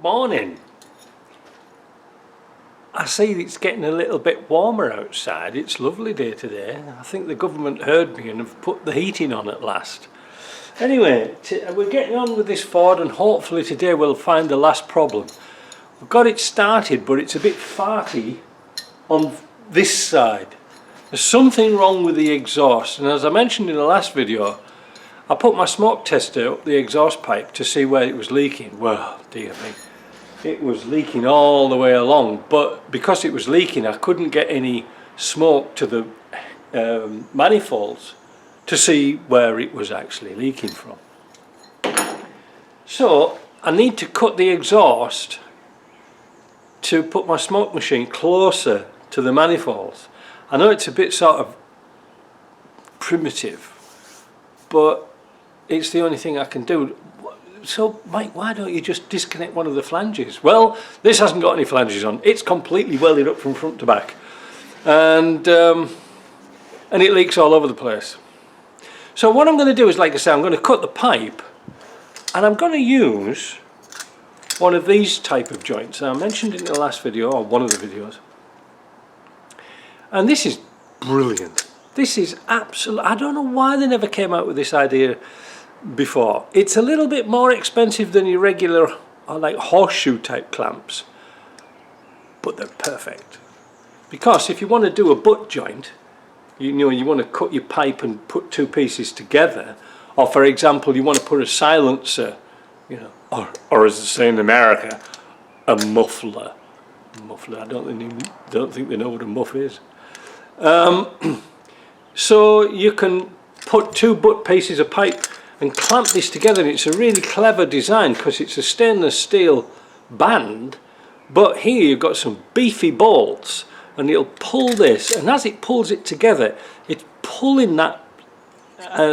morning. I see it's getting a little bit warmer outside. It's a lovely day today. I think the government heard me and have put the heating on at last. Anyway, we're getting on with this Ford, and hopefully today we'll find the last problem. We've got it started, but it's a bit farty on this side. There's something wrong with the exhaust, and as I mentioned in the last video, I put my smoke tester up the exhaust pipe to see where it was leaking. Well, dear me, it was leaking all the way along, but because it was leaking I couldn't get any smoke to the manifolds to see where it was actually leaking from. So I need to cut the exhaust to put my smoke machine closer to the manifolds. I know it's a bit sort of primitive, but it's the only thing I can do. So Mike, why don't you just disconnect one of the flanges? Well, this hasn't got any flanges on. It's completely welded up from front to back, and it leaks all over the place. So what I'm going to do is, like I say, I'm going to cut the pipe, and I'm going to use one of these type of joints. I mentioned in the last video, or one of the videos, and this is brilliant. This is absolute. I don't know why they never came out with this idea before. It's a little bit more expensive than your regular like horseshoe type clamps, but they're perfect. Because if you want to do a butt joint, you know, you want to cut your pipe and put two pieces together, or for example you want to put a silencer, you know, or as they say in America, a muffler. I don't think they know what a muff is. So you can put two butt pieces of pipe and clamp this together, and it's a really clever design because it's a stainless steel band, but here you've got some beefy bolts, and it'll pull this, and as it pulls it together, it's pulling that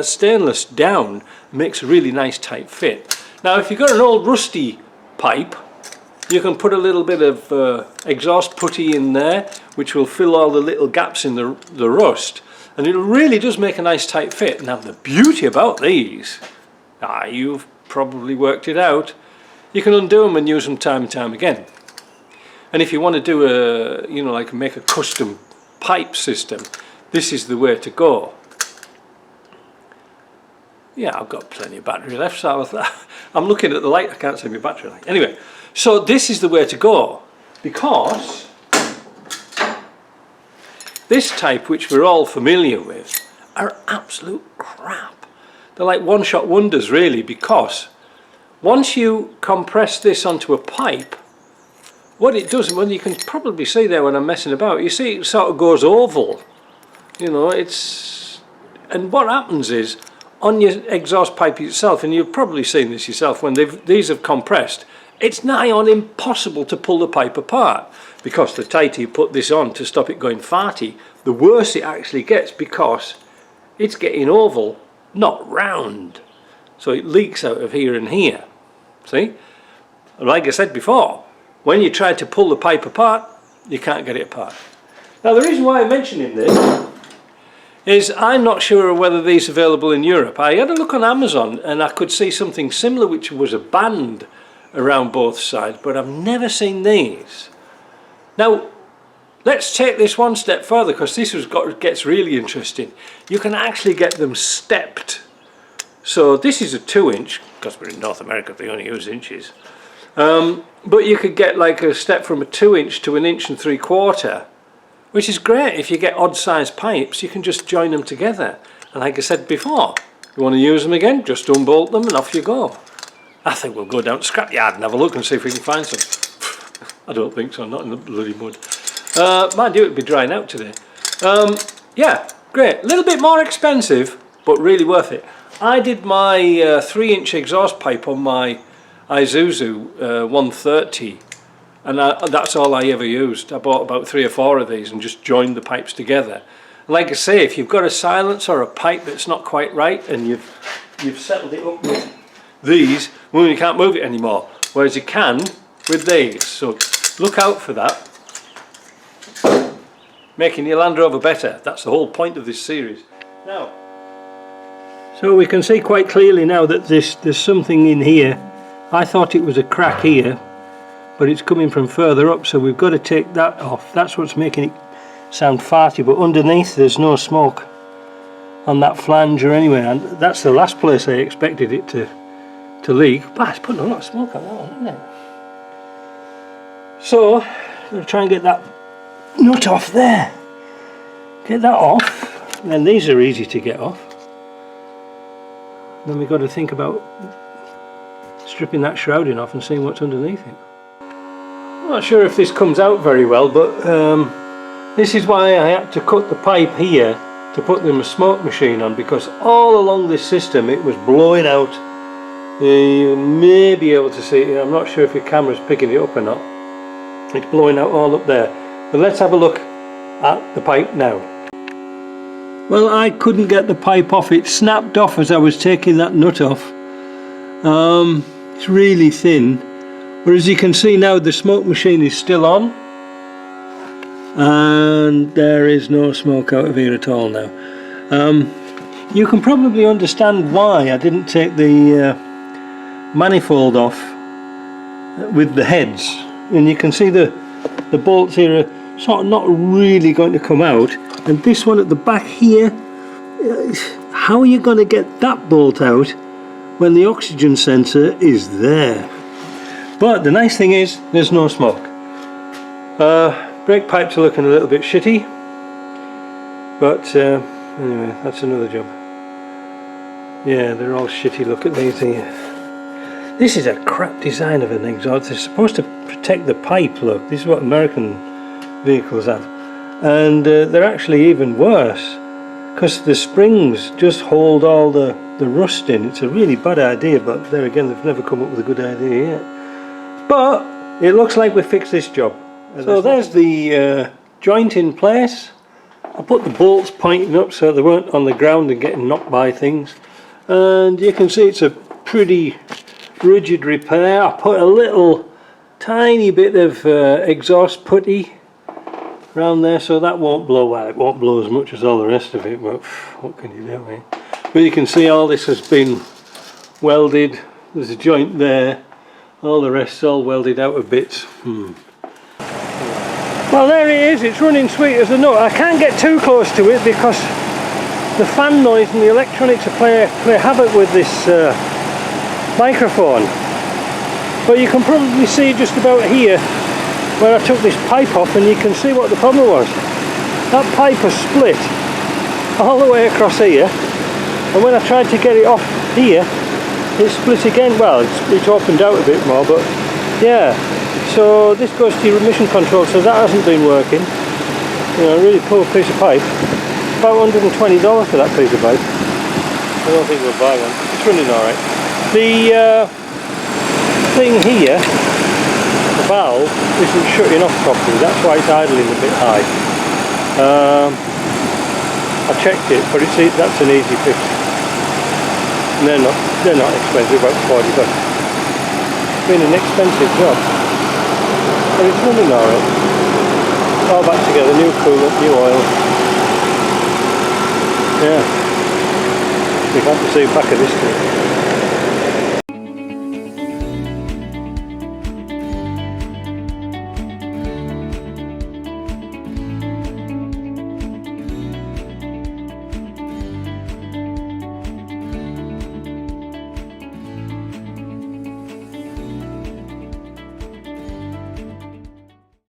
stainless down, makes a really nice tight fit. Now if you've got an old rusty pipe, you can put a little bit of exhaust putty in there, which will fill all the little gaps in the rust, and it really does make a nice tight fit. Now the beauty about these, you've probably worked it out, you can undo them and use them time and time again. And if you want to do a, you know, like make a custom pipe system, this is the way to go. Yeah, I've got plenty of battery left, so I'm looking at the light, I can't see my battery light. Anyway, so this is the way to go, because this type, which we're all familiar with, are absolute crap. They're like one-shot wonders really, because once you compress this onto a pipe, what it does, well, you can probably see there when I'm messing about, you see it sort of goes oval, you know, and what happens is, on your exhaust pipe itself, and you've probably seen this yourself, when these have compressed, it's nigh on impossible to pull the pipe apart, because the tighter you put this on to stop it going farty, the worse it actually gets, because it's getting oval, not round. So it leaks out of here and here. See? Like I said before, when you try to pull the pipe apart, you can't get it apart. Now the reason why I'm mentioning this is I'm not sure whether these are available in Europe. I had a look on Amazon and I could see something similar, which was a band around both sides, but I've never seen these. Now let's take this one step further, because this gets really interesting. You can actually get them stepped. So this is a 2-inch, because we're in North America, they only use inches. But you could get like a step from a 2-inch to 1 3/4 inches, which is great. If you get odd sized pipes, you can just join them together. And like I said before, you want to use them again, just unbolt them and off you go. I think we'll go down to scrapyard and have a look and see if we can find some. I don't think so, not in the bloody mud. Mind you, it'd be drying out today. Yeah, great. A little bit more expensive, but really worth it. I did my 3-inch exhaust pipe on my Isuzu 130, and that's all I ever used. I bought about 3 or 4 of these and just joined the pipes together. Like I say, if you've got a silencer or a pipe that's not quite right, and you've settled it up with these, well, you can't move it anymore, whereas you can with these. So look out for that. Making your Land Rover better, that's the whole point of this series. Now, so we can see quite clearly now that there's something in here. I thought it was a crack here, but it's coming from further up, so we've got to take that off. That's what's making it sound farty, but underneath there's no smoke on that flange or anywhere, and that's the last place I expected it to leak. But it's putting a lot of smoke on that one, isn't it? So we'll try and get that nut off there. Get that off, and then these are easy to get off. Then we've got to think about stripping that shrouding off and seeing what's underneath it. I'm not sure if this comes out very well, but this is why I had to cut the pipe here to put the smoke machine on, because all along this system it was blowing out. You may be able to see it. I'm not sure if your camera's picking it up or not. It's blowing out all up there. But let's have a look at the pipe now. Well, I couldn't get the pipe off. It snapped off as I was taking that nut off. It's really thin, but as you can see now, the smoke machine is still on, and there is no smoke out of here at all now. You can probably understand why I didn't take the manifold off with the heads, and you can see the bolts here are sort of not really going to come out, and this one at the back here, how are you going to get that bolt out when the oxygen sensor is there? But the nice thing is there's no smoke. Brake pipes are looking a little bit shitty, but anyway, that's another job. Yeah, they're all shitty. Look at these here. This is a crap design of an exhaust. They're supposed to protect the pipe. Look, this is what American vehicles have, and they're actually even worse because the springs just hold all the rust in. It's a really bad idea, but there again, they've never come up with a good idea yet. But it looks like we fixed this job. So there's the joint in place. I put the bolts pointing up so they weren't on the ground and getting knocked by things, and you can see it's a pretty rigid repair. I put a little tiny bit of exhaust putty around there so that won't blow. Well, it won't blow as much as all the rest of it, but what can you do, eh? But you can see all this has been welded. There's a joint there, all the rest's all welded out of bits. Well, there it is. It's running sweet as a nut. I can't get too close to it because the fan noise and the electronics play havoc with this microphone. But you can probably see just about here where I took this pipe off, and you can see what the problem was. That pipe was split all the way across here, and when I tried to get it off here, it split again. Well, it's opened out a bit more, but yeah. So this goes to your emission control, so that hasn't been working. You know, a really poor piece of pipe. About $120 for that piece of pipe. I don't think we'll buy one. It's running alright. The thing here, the valve, isn't shutting off properly. That's why it's idling a bit high. I checked it, but that's an easy fix. And they're not expensive, about $40. It's been an expensive job, but it's running alright. All back together, new coolant, new oil. Yeah, we have to see back of this thing.